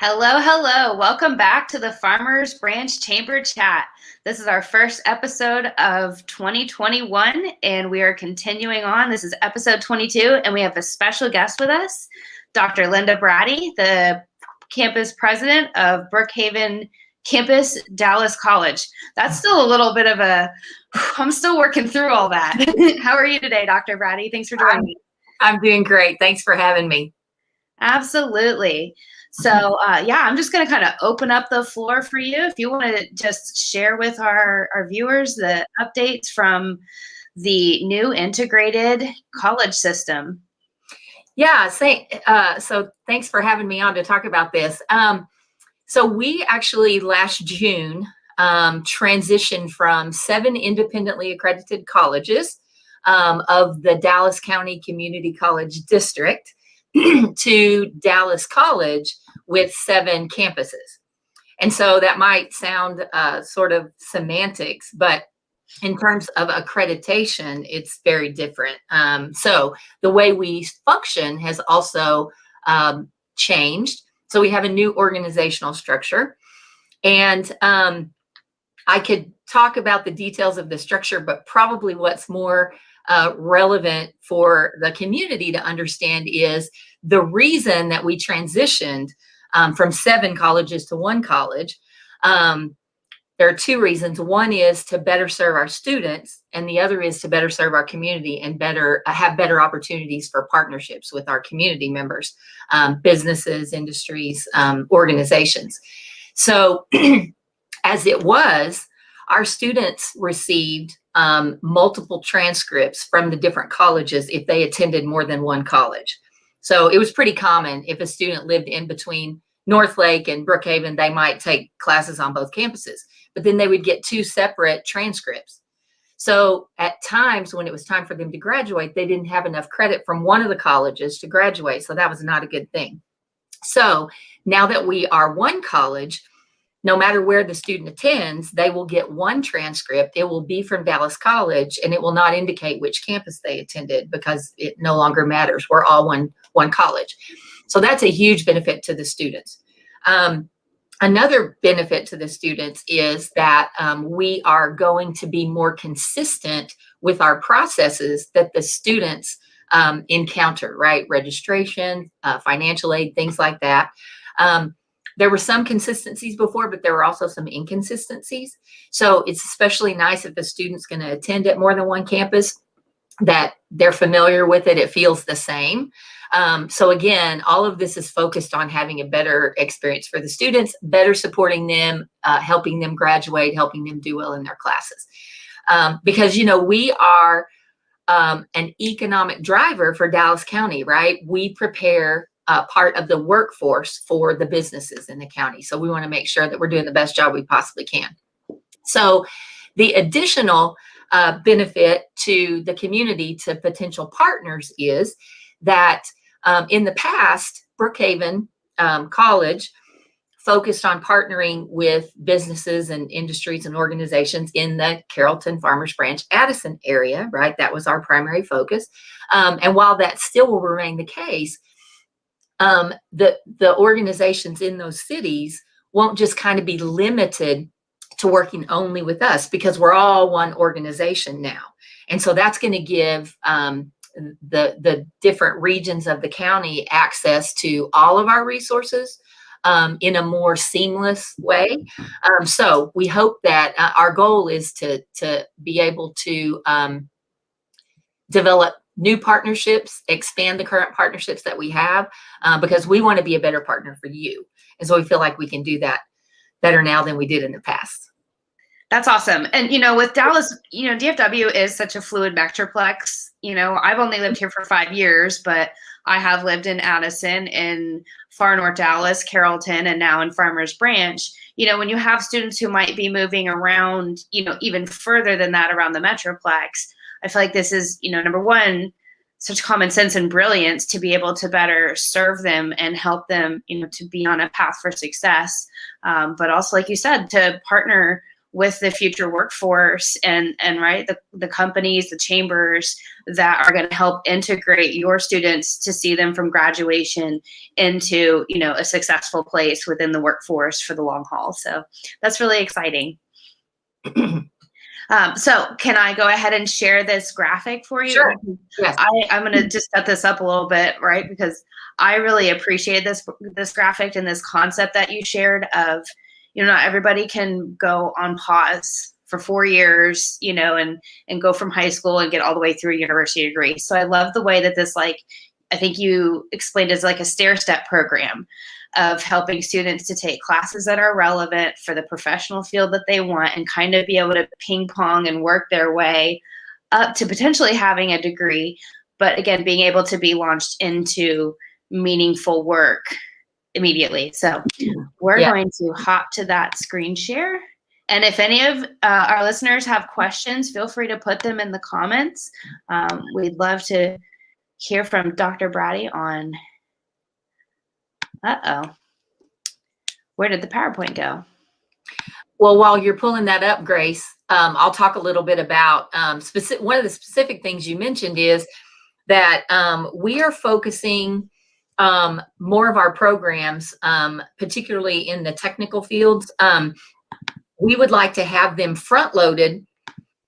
Hello, hello. Welcome back to the Farmers Branch Chamber Chat. This is our first episode of 2021, and we are continuing on. This is episode 22, and we have a special guest with us, Dr. Linda Braddy, the campus president of Brookhaven Campus Dallas College. That's still a little bit of I'm still working through all that. How are you today, Dr. Braddy? Thanks for joining me. I'm doing great. Thanks for having me. Absolutely. So I'm just going to kind of open up the floor for you. If you want to just share with our viewers the updates from the new integrated college system. Yeah, so thanks for having me on to talk about this. So we actually last June transitioned from 7 independently accredited colleges of the Dallas County Community College District to Dallas College with 7 campuses. And so that might sound sort of semantics, but in terms of accreditation, it's very different. So the way we function has also changed. So we have a new organizational structure. And I could talk about the details of the structure, but probably what's more relevant for the community to understand is the reason that we transitioned from 7 colleges to 1 college. There are 2 reasons. One is to better serve our students, and the other is to better serve our community and have better opportunities for partnerships with our community members, businesses, industries, organizations. So as it was, our students received multiple transcripts from the different colleges if they attended more than 1 college. So it was pretty common if a student lived in between Northlake and Brookhaven, they might take classes on both campuses, but then they would get 2 separate transcripts. So at times when it was time for them to graduate, they didn't have enough credit from one of the colleges to graduate. So that was not a good thing. So now that we are 1 college, no matter where the student attends, they will get 1 transcript. It will be from Dallas College, and it will not indicate which campus they attended because it no longer matters. We're all one college. So that's a huge benefit to the students. Another benefit to the students is that we are going to be more consistent with our processes that the students encounter, right? Registration, financial aid, things like that. There were some consistencies before, but there were also some inconsistencies. So it's especially nice if the student's going to attend at more than 1 campus, that they're familiar with it. It feels the same. So again, all of this is focused on having a better experience for the students, better supporting them, helping them graduate, helping them do well in their classes. Because, we are an economic driver for Dallas County, right? We prepare part of the workforce for the businesses in the county. So we want to make sure that we're doing the best job we possibly can. So the additional benefit to the community, to potential partners, is that in the past, Brookhaven College focused on partnering with businesses and industries and organizations in the Carrollton, Farmers Branch, Addison area, right? That was our primary focus. And while that still will remain the case, the organizations in those cities won't just kind of be limited to working only with us, because we're all one organization now. And so that's going to give the different regions of the county access to all of our resources in a more seamless way. So we hope that our goal is to be able to develop new partnerships, expand the current partnerships that we have, because we want to be a better partner for you. And so we feel like we can do that better now than we did in the past. That's awesome. And, with Dallas, DFW is such a fluid metroplex. I've only lived here for 5 years, but I have lived in Addison, in far north Dallas, Carrollton, and now in Farmers Branch. When you have students who might be moving around, even further than that around the metroplex, I feel like this is, number one, such common sense and brilliance to be able to better serve them and help them, to be on a path for success. But also, like you said, to partner with the future workforce and right, the companies, the chambers that are going to help integrate your students to see them from graduation into, you know, a successful place within the workforce for the long haul. So that's really exciting. So can I go ahead and share this graphic for you? Sure. Yes. I'm going to just set this up a little bit, right? Because I really appreciate this graphic and this concept that you shared of, you know, not everybody can go on pause for 4 years, you know, and go from high school and get all the way through a university degree. So I love the way that this, like, I think you explained as like a stair-step program of helping students to take classes that are relevant for the professional field that they want and kind of be able to ping pong and work their way up to potentially having a degree, but again, being able to be launched into meaningful work immediately. So we're going to hop to that screen share. And if any of our listeners have questions, feel free to put them in the comments. We'd love to hear from Dr. Braddy on, where did the PowerPoint go? Well, while you're pulling that up, Grace, I'll talk a little bit about one of the specific things you mentioned is that we are focusing more of our programs, particularly in the technical fields. We would like to have them front loaded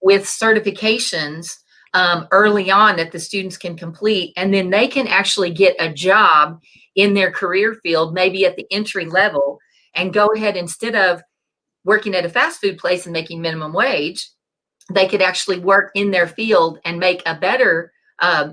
with certifications early on that the students can complete, and then they can actually get a job in their career field, maybe at the entry level, and go ahead, instead of working at a fast food place and making minimum wage, they could actually work in their field and make a better,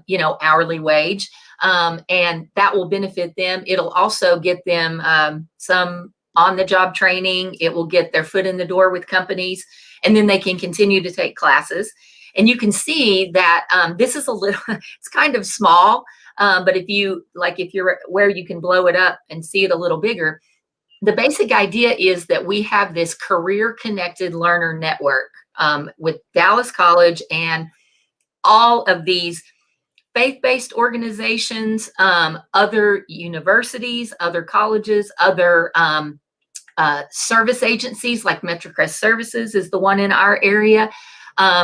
you know, hourly wage. And that will benefit them. It'll also get them some on-the-job training. It will get their foot in the door with companies, and then they can continue to take classes. And you can see that this is a little, it's kind of small, but if you're where you can blow it up and see it a little bigger, the basic idea is that we have this career-connected learner network with Dallas College and all of these faith-based organizations, other universities, other colleges, other service agencies like MetroCrest Services is the one in our area.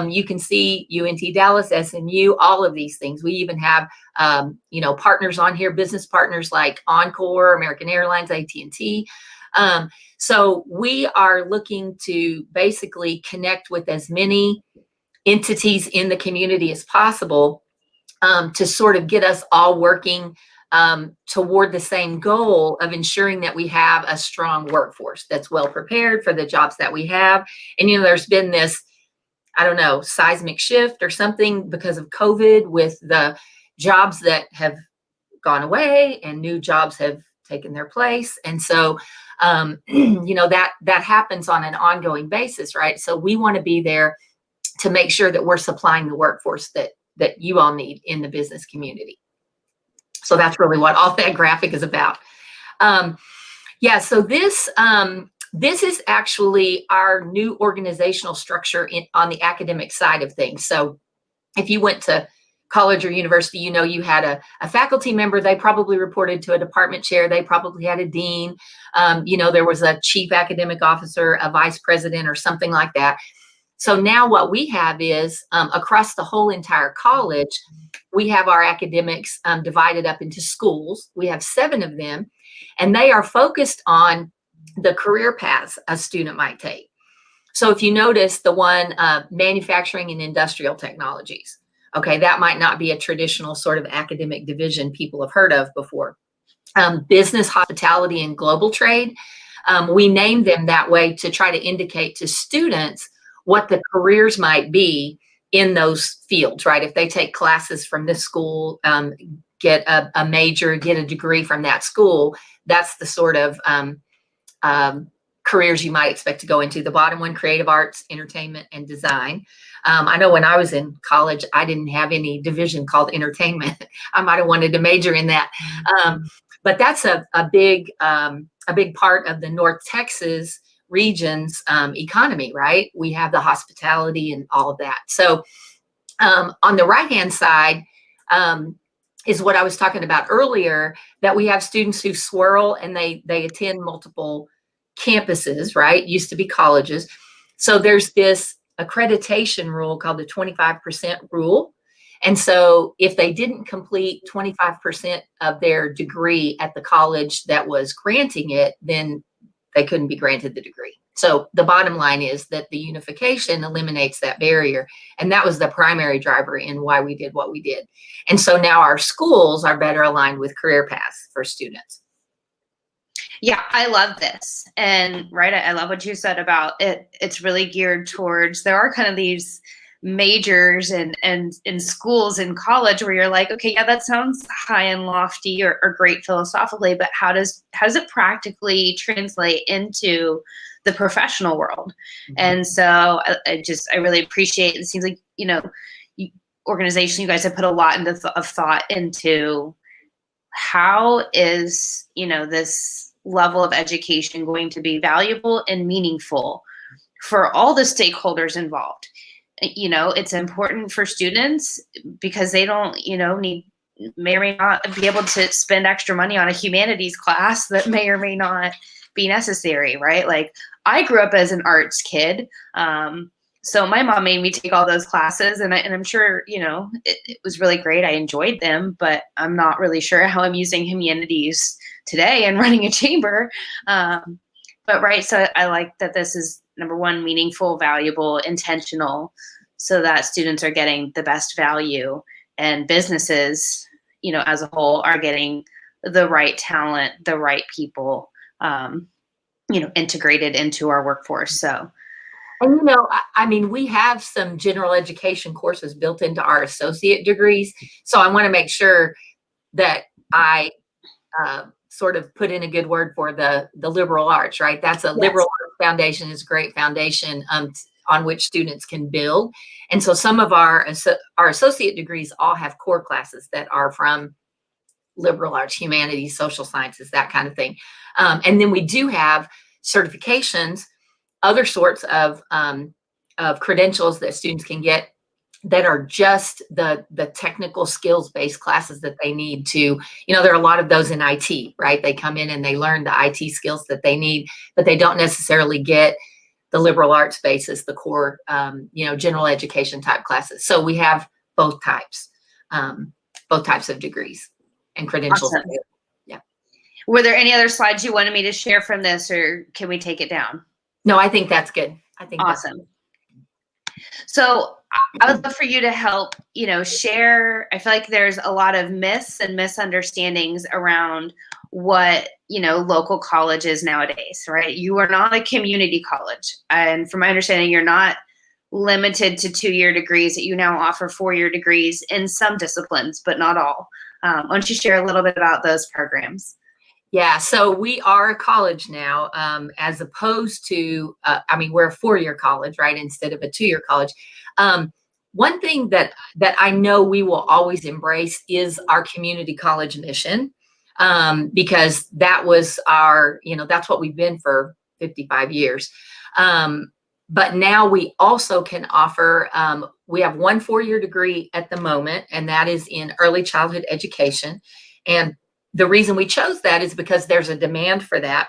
You can see UNT Dallas, SMU, all of these things. We even have, you know, partners on here, business partners like Encore, American Airlines, AT&T. So we are looking to basically connect with as many entities in the community as possible to sort of get us all working toward the same goal of ensuring that we have a strong workforce that's well prepared for the jobs that we have. And, you know, there's been this, I don't know, seismic shift or something because of COVID with the jobs that have gone away and new jobs have taken their place. And so, you know, that happens on an ongoing basis, right? So we want to be there to make sure that we're supplying the workforce that you all need in the business community. So that's really what all that graphic is about. Yeah, so this is actually our new organizational structure on the academic side of things. So if you went to college or university, you know, you had a faculty member, they probably reported to a department chair, they probably had a dean, you know, there was a chief academic officer, a vice president or something like that. So now what we have is across the whole entire college, we have our academics divided up into schools. We have 7 of them, and they are focused on the career paths a student might take. So if you notice the one, manufacturing and industrial technologies, okay, that might not be a traditional sort of academic division people have heard of before. Business, hospitality, and global trade, we name them that way to try to indicate to students what the careers might be in those fields, right? If they take classes from this school, get a major, get a degree from that school, that's the sort of careers you might expect to go into. The bottom one, creative arts, entertainment, and design. I know when I was in college, I didn't have any division called entertainment. I might have wanted to major in that. But that's a big part of the North Texas region's economy, right? We have the hospitality and all of that. So on the right-hand side is what I was talking about earlier, that we have students who swirl and they attend multiple campuses, right? Used to be colleges. So there's this accreditation rule called the 25% rule. And so if they didn't complete 25% of their degree at the college that was granting it, then they couldn't be granted the degree. So the bottom line is that the unification eliminates that barrier. And that was the primary driver in why we did what we did. And so now our schools are better aligned with career paths for students. Yeah, I love this. And right, I love what you said about it. It's really geared towards, there are kind of these majors and in schools in college where you're like, okay, yeah, that sounds high and lofty or great philosophically, but how does it practically translate into the professional world? Mm-hmm. And so I really appreciate it. It seems like, organization, you guys have put a lot of thought into how is, this level of education going to be valuable and meaningful for all the stakeholders involved. It's important for students because they don't, may or may not be able to spend extra money on a humanities class that may or may not be necessary, right? Like I grew up as an arts kid. So my mom made me take all those classes and I'm sure, it was really great. I enjoyed them, but I'm not really sure how I'm using humanities today and running a chamber. But right, so I like that this is number one, meaningful, valuable, intentional, so that students are getting the best value and businesses, as a whole are getting the right talent, the right people, integrated into our workforce. So. And, we have some general education courses built into our associate degrees. So I want to make sure that I sort of put in a good word for the liberal arts, right? That's a liberal arts foundation is a great foundation on which students can build. And so some of our associate degrees all have core classes that are from liberal arts, humanities, social sciences, that kind of thing. And then we do have certifications, other sorts of credentials that students can get that are just the technical skills-based classes that they need to, there are a lot of those in IT, right? They come in and they learn the IT skills that they need, but they don't necessarily get the liberal arts basis, the core, general education type classes. So we have both types of degrees and credentials. Awesome. Yeah. Were there any other slides you wanted me to share from this, or can we take it down? No, I think that's good. I think awesome. So I would love for you to help, share. I feel like there's a lot of myths and misunderstandings around what, local college is nowadays, right? You are not a community college. And from my understanding, you're not limited to 2-year degrees, that you now offer 4-year degrees in some disciplines, but not all. Why don't you share a little bit about those programs? Yeah, so we are a college now, as opposed to, we're a 4-year college, right, instead of a 2-year college. One thing that I know we will always embrace is our community college mission, because that was our, that's what we've been for 55 years. But now we also can offer, we have 1 4-year degree at the moment, and that is in early childhood education. And the reason we chose that is because there's a demand for that.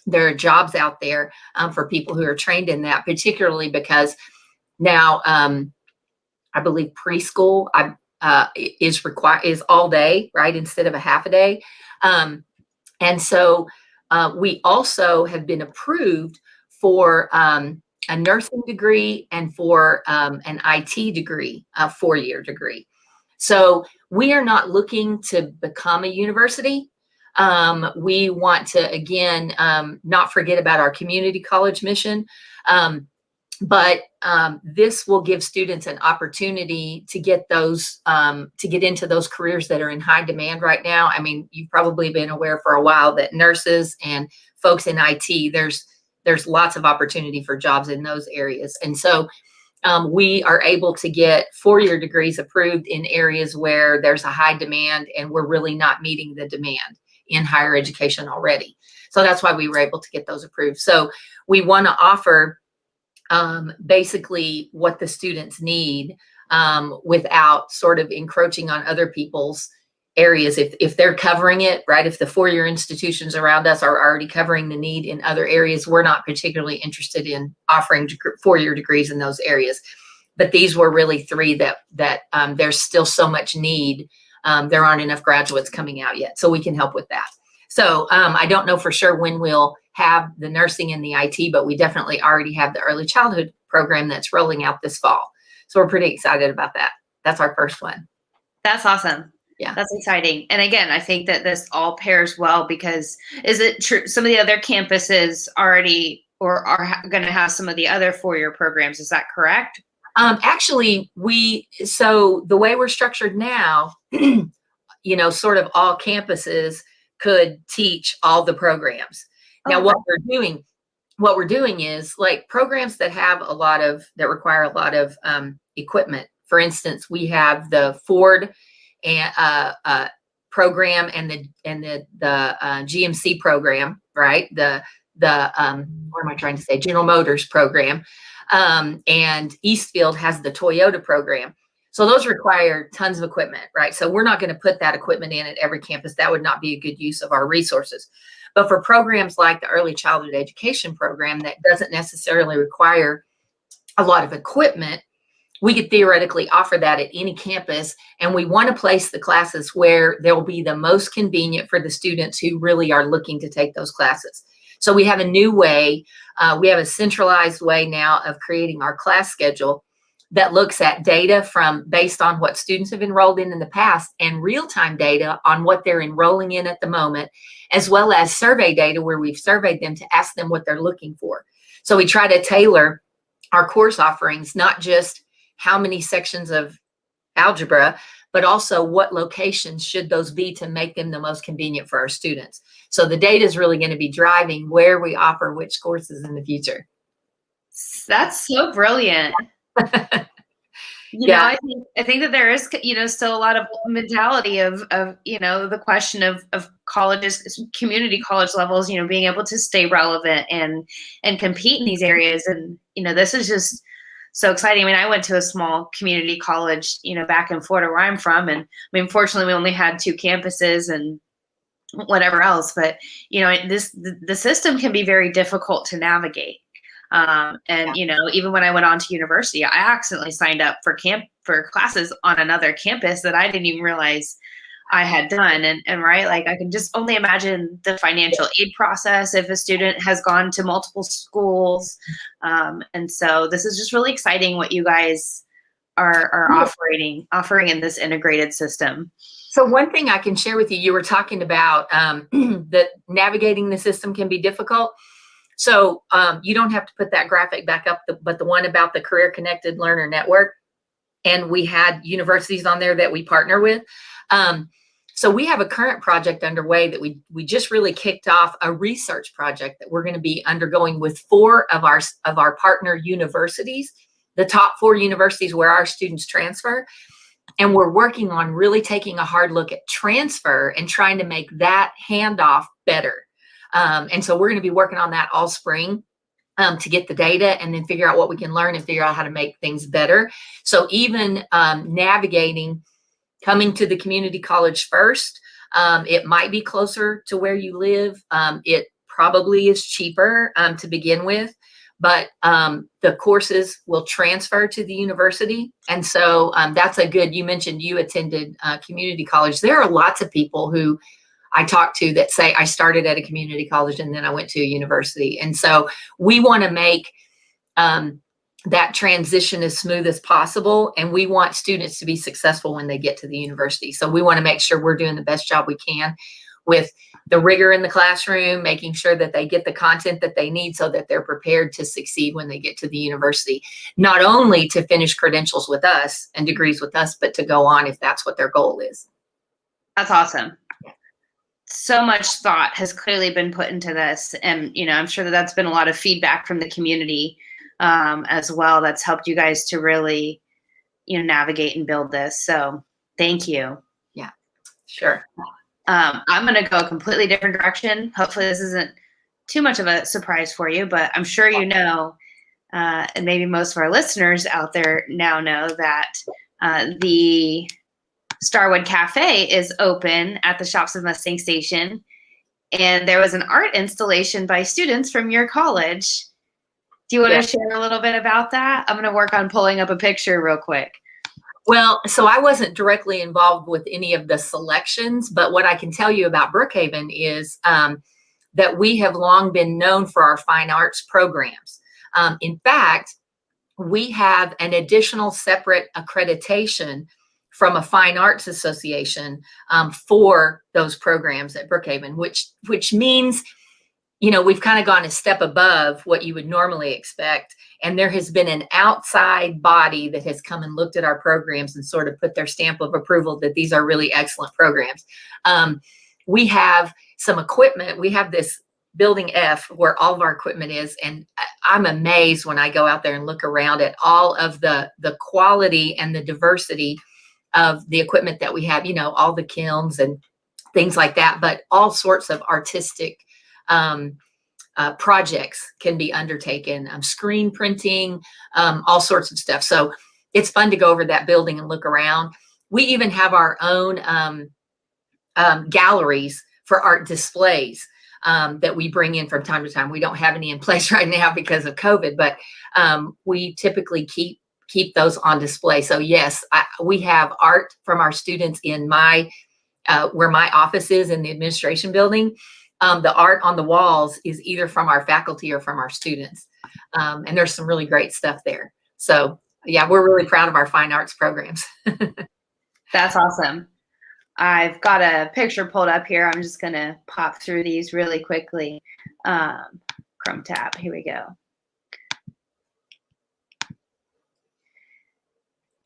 There are jobs out there for people who are trained in that, particularly because now I believe preschool is all day, right, instead of a half a day. And so we also have been approved for a nursing degree and for an IT degree, a 4-year degree. So we are not looking to become a university. We want to, again, not forget about our community college mission. But this will give students an opportunity to get into those careers that are in high demand right now. You've probably been aware for a while that nurses and folks in IT, there's lots of opportunity for jobs in those areas. And so we are able to get 4-year degrees approved in areas where there's a high demand and we're really not meeting the demand in higher education already. So that's why we were able to get those approved. So we want to offer basically what the students need without sort of encroaching on other people's areas, if they're covering it, right? If the four-year institutions around us are already covering the need in other areas, we're not particularly interested in offering four-year degrees in those areas. But these were really three that there's still so much need. There aren't enough graduates coming out yet, so we can help with that. So I don't know for sure when we'll have the nursing and the IT, but we definitely already have the early childhood program that's rolling out this fall. So we're pretty excited about that. That's our first one. That's awesome. Yeah. That's exciting. And again, I think that this all pairs well because is it true some of the other campuses already or are going to have some of the other four-year programs? Is that correct? Actually, so the way we're structured now, sort of all campuses could teach all the programs. Now, what we're doing is like programs that require a lot of equipment. For instance, we have the Ford and program and the GMC program, right? The what am I trying to say? General Motors program. And Eastfield has the Toyota program. So those require tons of equipment, right? So we're not going to put that equipment in at every campus. That would not be a good use of our resources. But for programs like the early childhood education program that doesn't necessarily require a lot of equipment, we could theoretically offer that at any campus. And we want to place the classes where they'll be the most convenient for the students who really are looking to take those classes. So we have a new way, we have a centralized way now of creating our class schedule that looks at data based on what students have enrolled in the past and real-time data on what they're enrolling in at the moment, as well as survey data where we've surveyed them to ask them what they're looking for. So we try to tailor our course offerings, not just how many sections of algebra, but also what locations should those be to make them the most convenient for our students. So the data is really going to be driving where we offer which courses in the future. That's so brilliant. I think that there is, still a lot of mentality of the question of colleges, community college levels, being able to stay relevant and compete in these areas. And, this is just so exciting. I mean, I went to a small community college, back in Florida where I'm from. And I mean, fortunately, we only had 2 campuses and whatever else. But, the system can be very difficult to navigate. Even when I went on to university, I accidentally signed up for classes on another campus that I didn't even realize I had done. And right, like I can just only imagine the financial aid process if a student has gone to multiple schools. And so this is just really exciting what you guys are offering in this integrated system. So one thing I can share with you, you were talking about that navigating the system can be difficult. So you don't have to put that graphic back up, but the one about the Career Connected Learner Network. And we had universities on there that we partner with. So we have a current project underway that we just really kicked off a research project that we're going to be undergoing with 4 of our partner universities, the top 4 universities where our students transfer. And we're working on really taking a hard look at transfer and trying to make that handoff better. And so we're going to be working on that all spring to get the data and then figure out what we can learn and figure out how to make things better. So even navigating coming to the community college first, it might be closer to where you live. It probably is cheaper to begin with, but the courses will transfer to the university. And so that's you mentioned you attended community college. There are lots of people who I talk to that say, I started at a community college and then I went to a university. And so we want to make that transition as smooth as possible. And we want students to be successful when they get to the university. So we want to make sure we're doing the best job we can with the rigor in the classroom, making sure that they get the content that they need so that they're prepared to succeed when they get to the university, not only to finish credentials with us and degrees with us, but to go on if that's what their goal is. That's awesome. So much thought has clearly been put into this. And, I'm sure that's been a lot of feedback from the community as well. That's helped you guys to really, navigate and build this. So thank you. Yeah, sure. I'm going to go a completely different direction. Hopefully this isn't too much of a surprise for you, but I'm sure and maybe most of our listeners out there now know that the Starwood Cafe is open at the shops of Mustang Station. And there was an art installation by students from your college. Do you want to share a little bit about that? I'm going to work on pulling up a picture real quick. Well, so I wasn't directly involved with any of the selections, but what I can tell you about Brookhaven is that we have long been known for our fine arts programs. In fact, we have an additional separate accreditation from a fine arts association for those programs at Brookhaven, which means, you know, we've kind of gone a step above what you would normally expect. And there has been an outside body that has come and looked at our programs and sort of put their stamp of approval that these are really excellent programs. We have some equipment. We have this building F where all of our equipment is. And I'm amazed when I go out there and look around at all of the quality and the diversity of the equipment that we have, you know, all the kilns and things like that, but all sorts of artistic projects can be undertaken, screen printing, all sorts of stuff. So it's fun to go over that building and look around. We even have our own galleries for art displays that we bring in from time to time. We don't have any in place right now because of COVID, but we typically keep those on display. So yes, we have art from our students in my where my office is in the administration building. The art on the walls is either from our faculty or from our students. And there's some really great stuff there. So yeah, we're really proud of our fine arts programs. That's awesome. I've got a picture pulled up here. I'm just going to pop through these really quickly. Chrome tab. Here we go.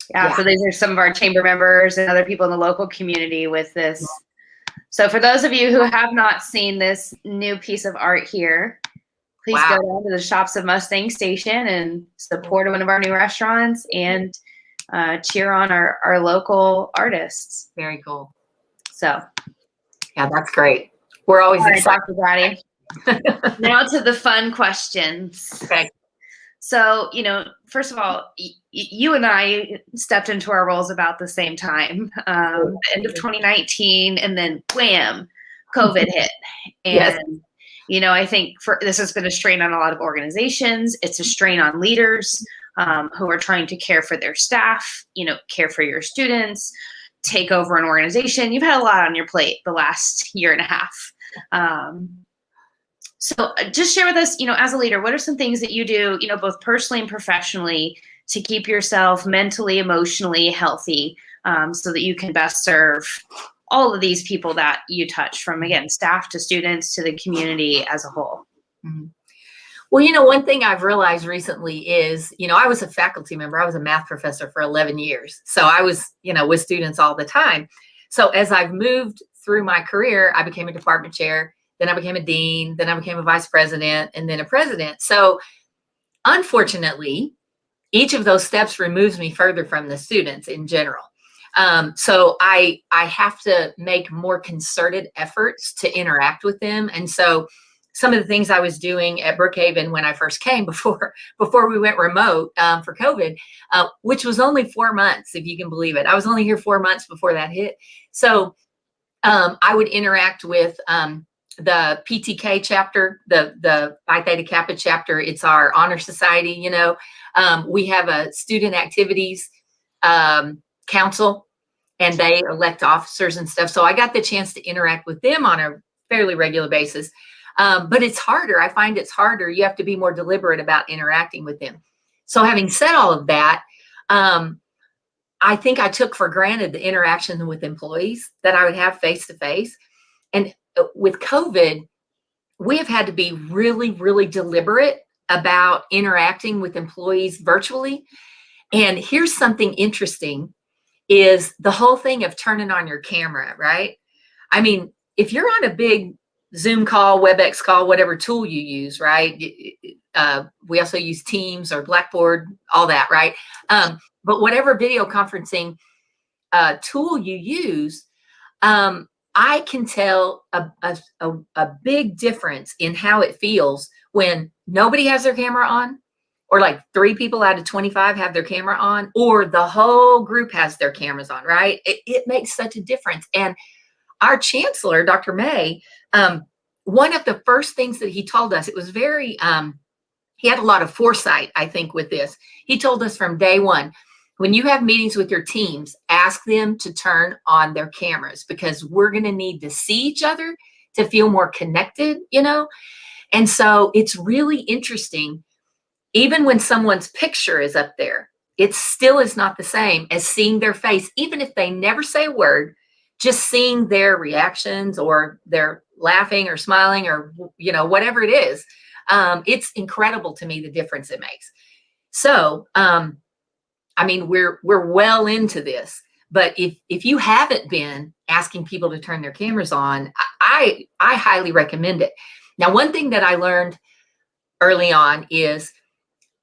Yeah, so these are some of our chamber members and other people in the local community with this. So for those of you who have not seen this new piece of art here, please go down to the shops of Mustang Station and support one of our new restaurants and cheer on our local artists. Very cool. So, yeah, that's great. We're always excited. Dr. Braddy. Now to the fun questions. Okay. So, you know, first of all, you and I stepped into our roles about the same time, the end of 2019, and then wham, COVID hit. And, you know, I think this has been a strain on a lot of organizations. It's a strain on leaders who are trying to care for their staff, you know, care for your students, take over an organization. You've had a lot on your plate the last year and a half. So just share with us, you know, as a leader, what are some things that you do, you know, both personally and professionally to keep yourself mentally, emotionally healthy so that you can best serve all of these people that you touch, from, again, staff to students to the community as a whole? Mm-hmm. Well, you know, one thing I've realized recently is, you know, I was a faculty member. I was a math professor for 11 years. So I was, you know, with students all the time. So as I've moved through my career, I became a department chair, then I became a dean, then I became a vice president, and then a president. So unfortunately, each of those steps removes me further from the students in general. So I have to make more concerted efforts to interact with them. And so some of the things I was doing at Brookhaven when I first came before we went remote for COVID, which was only 4 months, if you can believe it. I was only here 4 months before that hit. So I would interact with the PTK chapter, the Phi Theta Kappa chapter. It's our honor society, you know. We have a student activities council, and they elect officers and stuff. So I got the chance to interact with them on a fairly regular basis. But it's harder. I find it's harder. You have to be more deliberate about interacting with them. So having said all of that, I think I took for granted the interaction with employees that I would have face to face. And with COVID, we have had to be really, really deliberate about interacting with employees virtually. And here's something interesting, is the whole thing of turning on your camera, right? I mean, if you're on a big Zoom call, WebEx call, whatever tool you use, right? We also use Teams or Blackboard, all that, right? But whatever video conferencing tool you use, I can tell a big difference in how it feels when nobody has their camera on or like 3 people out of 25 have their camera on, or the whole group has their cameras on, right? It makes such a difference. And our chancellor, Dr. May, one of the first things that he told us, it was very, he had a lot of foresight, I think, with this. He told us from day one, when you have meetings with your teams, ask them to turn on their cameras, because we're going to need to see each other to feel more connected, you know? And so it's really interesting. Even when someone's picture is up there, it still is not the same as seeing their face, even if they never say a word, just seeing their reactions, or they're laughing or smiling, or, you know, whatever it is. It's incredible to me, the difference it makes. So, I mean, we're well into this, but if you haven't been asking people to turn their cameras on, I highly recommend it. Now, one thing that I learned early on is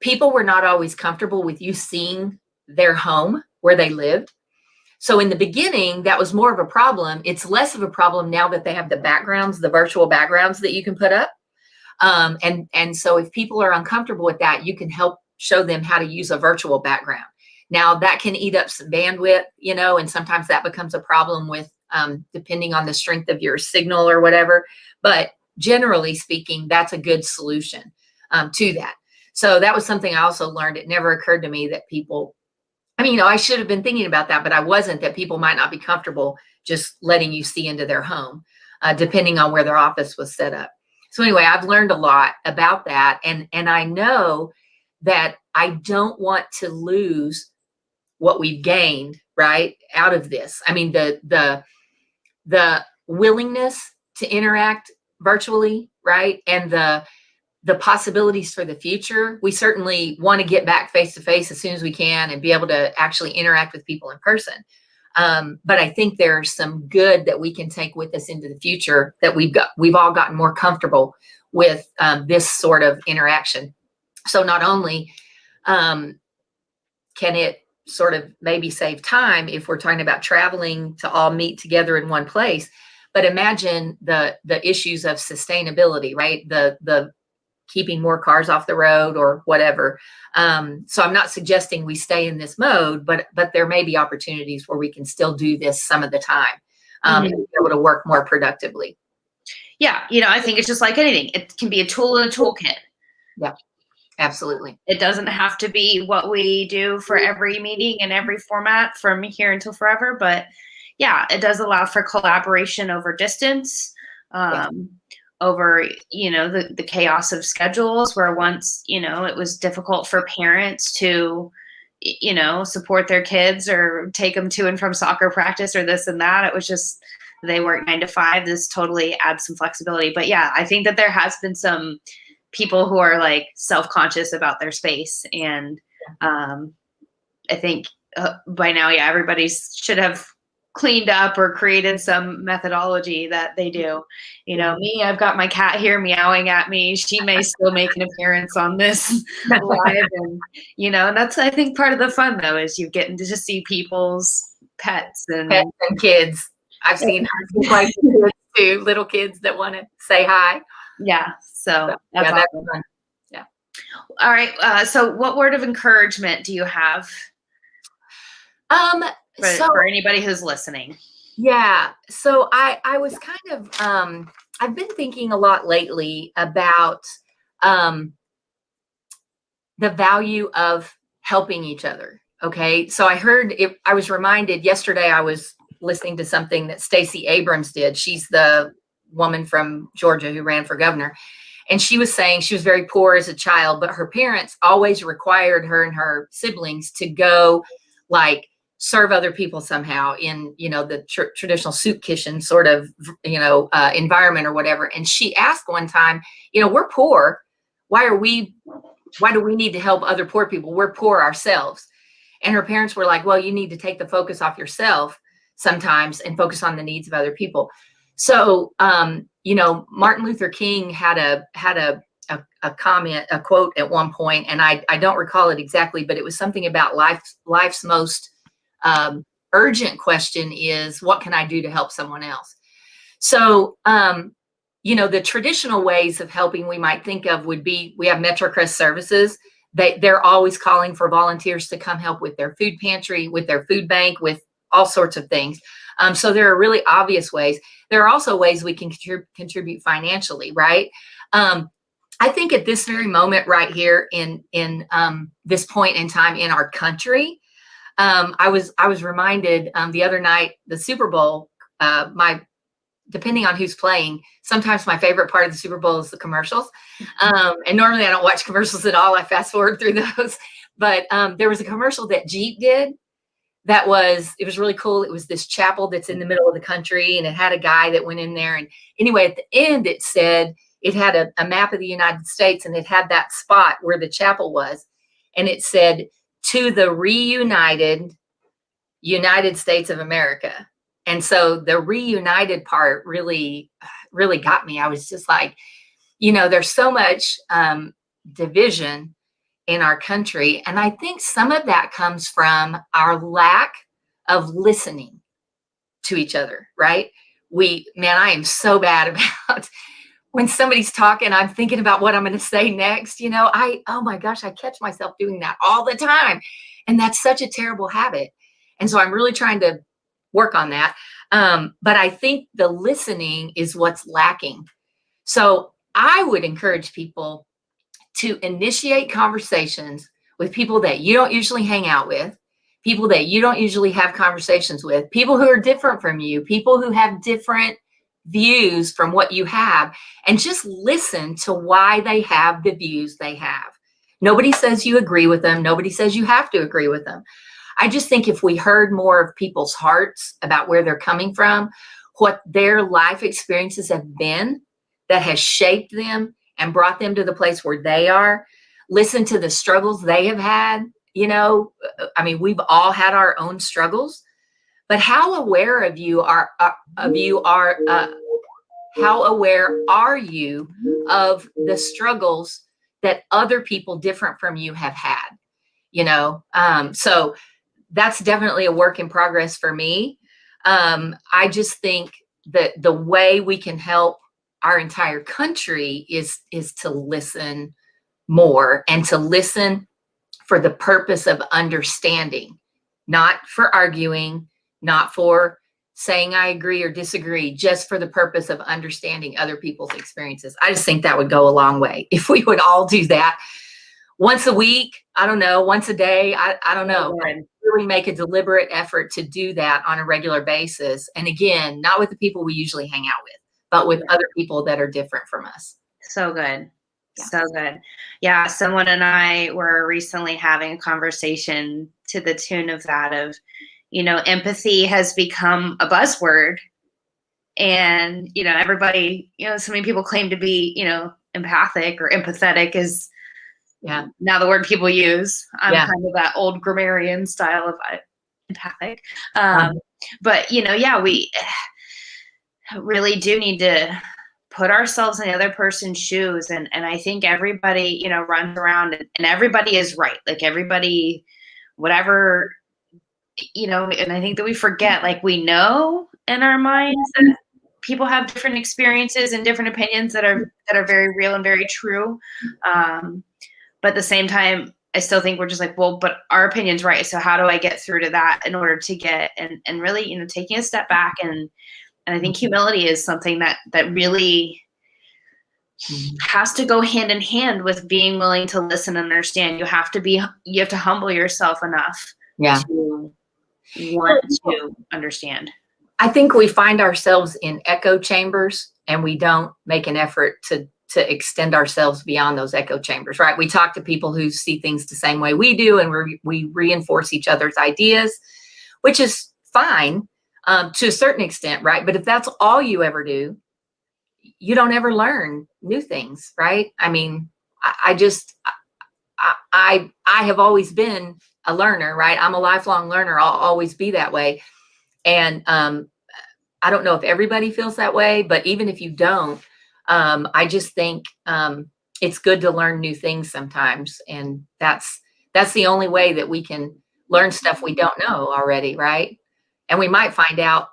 people were not always comfortable with you seeing their home where they lived. So in the beginning, that was more of a problem. It's less of a problem now that they have the backgrounds, the virtual backgrounds that you can put up. And so if people are uncomfortable with that, you can help show them how to use a virtual background. Now that can eat up some bandwidth, you know, and sometimes that becomes a problem with, depending on the strength of your signal or whatever. But generally speaking, that's a good solution to that. So that was something I also learned. It never occurred to me that people, I mean, you know, I should have been thinking about that, but I wasn't, that people might not be comfortable just letting you see into their home, depending on where their office was set up. So anyway, I've learned a lot about that. And I know that I don't want to lose what we've gained, right, out of this. I mean, the willingness to interact virtually, right, and the possibilities for the future. We certainly want to get back face to face as soon as we can and be able to actually interact with people in person. But I think there's some good that we can take with us into the future, that we've all gotten more comfortable with this sort of interaction. So not only can it sort of maybe save time if we're talking about traveling to all meet together in one place, but imagine the issues of sustainability, right? The keeping more cars off the road or whatever. So I'm not suggesting we stay in this mode, but there may be opportunities where we can still do this some of the time, and be able to work more productively. Yeah. You know, I think it's just like anything. It can be a tool in a toolkit. Yeah, absolutely. It doesn't have to be what we do for every meeting and every format from here until forever. But yeah, it does allow for collaboration over distance. Over, you know, the chaos of schedules, where once, you know, it was difficult for parents to, you know, support their kids or take them to and from soccer practice or this and that. It was just, they work 9 to 5. This totally adds some flexibility. But yeah, I think that there has been some people who are like self-conscious about their space. And I think by now, yeah, everybody should have cleaned up or created some methodology that they do. You know, me, I've got my cat here meowing at me. She may still make an appearance on this live. And, you know, and that's, I think, part of the fun, though, is you getting to just see people's pets and kids. I've seen quite a few kids too, little kids that want to say hi. Yeah. So that's awesome. Fun. Yeah. All right. So what word of encouragement do you have? For anybody who's listening. Yeah. So I was kind of, I've been thinking a lot lately about the value of helping each other. Okay. So I was reminded yesterday, I was listening to something that Stacey Abrams did. She's the woman from Georgia who ran for governor. And she was saying she was very poor as a child, but her parents always required her and her siblings to go like serve other people somehow in, you know, the traditional soup kitchen sort of, you know, environment or whatever. And she asked one time, you know, we're poor. Why do we need to help other poor people? We're poor ourselves. And her parents were like, well, you need to take the focus off yourself sometimes and focus on the needs of other people. So, you know, Martin Luther King had a comment, a quote at one point, and I don't recall it exactly, but it was something about life's most urgent question is, what can I do to help someone else? So, you know, the traditional ways of helping we might think of would be, we have MetroCrest services they're always calling for volunteers to come help with their food pantry, with their food bank, with all sorts of things. So there are really obvious ways. There are also ways we can contribute financially, right? I think at this very moment right here in this point in time in our country, I was reminded the other night, the Super Bowl, depending on who's playing, sometimes my favorite part of the Super Bowl is the commercials. And normally I don't watch commercials at all. I fast forward through those. But there was a commercial that Jeep did it was really cool. It was this chapel that's in the middle of the country, and it had a guy that went in there. And anyway, at the end, it said, it had a map of the United States, and it had that spot where the chapel was. And it said, "To the reunited United States of America." And so the reunited part really, really got me. I was just like, there's so much division in our country. And I think some of that comes from our lack of listening to each other, right? I am so bad about when somebody's talking, I'm thinking about what I'm going to say next. Oh my gosh, I catch myself doing that all the time. And that's such a terrible habit. And so I'm really trying to work on that. But I think the listening is what's lacking. So I would encourage people to initiate conversations with people that you don't usually hang out with, people that you don't usually have conversations with, people who are different from you, people who have different views from what you have, and just listen to why they have the views they have. Nobody says you agree with them. Nobody says you have to agree with them. I just think if we heard more of people's hearts about where they're coming from, what their life experiences have been that has shaped them and brought them to the place where they are, listen to the struggles they have had. We've all had our own struggles, but how aware are you of the struggles that other people different from you have had? So that's definitely a work in progress for me. I just think that the way we can help our entire country is to listen more, and to listen for the purpose of understanding, not for arguing, not for saying I agree or disagree, just for the purpose of understanding other people's experiences. I just think that would go a long way if we would all do that once a week. I don't know, once a day. I don't know. Really make a deliberate effort to do that on a regular basis. And again, not with the people we usually hang out with, but with other people that are different from us. So good. Yeah. So good. Yeah. Someone and I were recently having a conversation to the tune of that, of, empathy has become a buzzword, and, everybody, so many people claim to be, empathic or empathetic is now the word people use. I'm kind of that old grammarian style of empathic. But, we really do need to put ourselves in the other person's shoes. And I think everybody, runs around and everybody is right. Like everybody, whatever, and I think that we forget, like we know in our minds that people have different experiences and different opinions that are very real and very true. But at the same time, I still think we're just like, well, but our opinion's right. So how do I get through to that in order to get, and really, taking a step back, and I think humility is something that really has to go hand in hand with being willing to listen and understand. You have to humble yourself enough to want to understand. I think we find ourselves in echo chambers, and we don't make an effort to extend ourselves beyond those echo chambers, right? We talk to people who see things the same way we do, and we reinforce each other's ideas, which is fine to a certain extent, right? But if that's all you ever do, you don't ever learn new things, right? I mean, I have always been a learner, right? I'm a lifelong learner. I'll always be that way. And I don't know if everybody feels that way, but even if you don't, I just think it's good to learn new things sometimes. And that's the only way that we can learn stuff we don't know already, right? And we might find out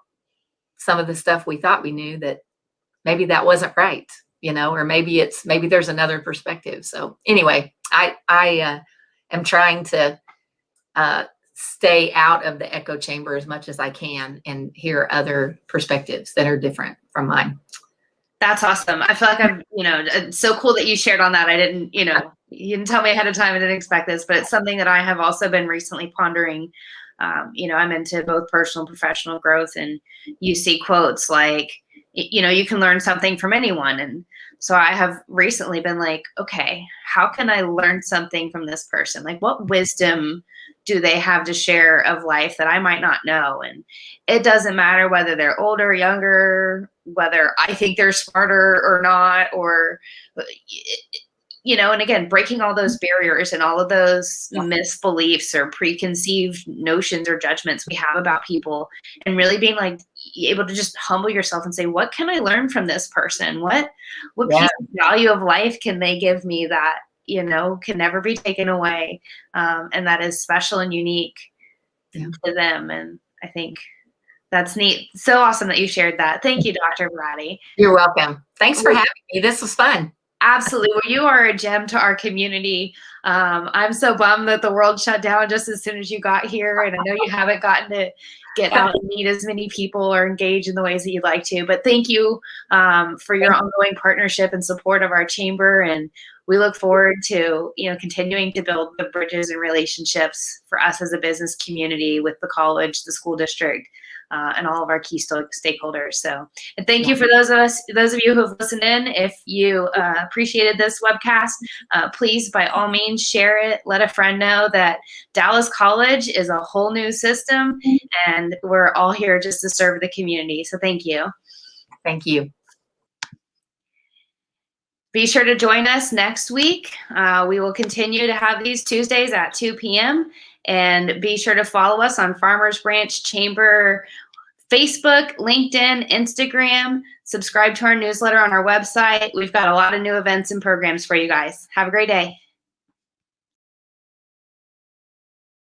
some of the stuff we thought we knew that maybe that wasn't right, or maybe there's another perspective. So anyway, I am trying to stay out of the echo chamber as much as I can and hear other perspectives that are different from mine. That's awesome. I feel like it's so cool that you shared on that. I didn't, you didn't tell me ahead of time. I didn't expect this, but it's something that I have also been recently pondering. I'm into both personal and professional growth, and you see quotes like, you can learn something from anyone. And so I have recently been like, okay, how can I learn something from this person? Like, what wisdom do they have to share of life that I might not know? And it doesn't matter whether they're older, younger, whether I think they're smarter or not, or, and again, breaking all those barriers and all of those misbeliefs or preconceived notions or judgments we have about people, and really being like able to just humble yourself and say, what can I learn from this person? What piece of value of life can they give me that, can never be taken away, and that is special and unique to them. And I think that's neat. So awesome that you shared that. Thank you, Dr. Braddy. You're welcome. Thanks for having me. This was fun. Absolutely. Well, you are a gem to our community. I'm so bummed that the world shut down just as soon as you got here. And I know you haven't gotten to get out and meet as many people or engage in the ways that you'd like to. But thank you for your ongoing partnership and support of our chamber. And we look forward to, continuing to build the bridges and relationships for us as a business community with the college, the school district, and all of our key stakeholders. So, and thank you for those of you who have listened in. If you appreciated this webcast, please, by all means, share it. Let a friend know that Dallas College is a whole new system, and we're all here just to serve the community. So thank you. Thank you. Be sure to join us next week. We will continue to have these Tuesdays at 2 p.m. And be sure to follow us on Farmers Branch Chamber Facebook, LinkedIn, Instagram. Subscribe to our newsletter on our website. We've got a lot of new events and programs for you guys. Have a great day.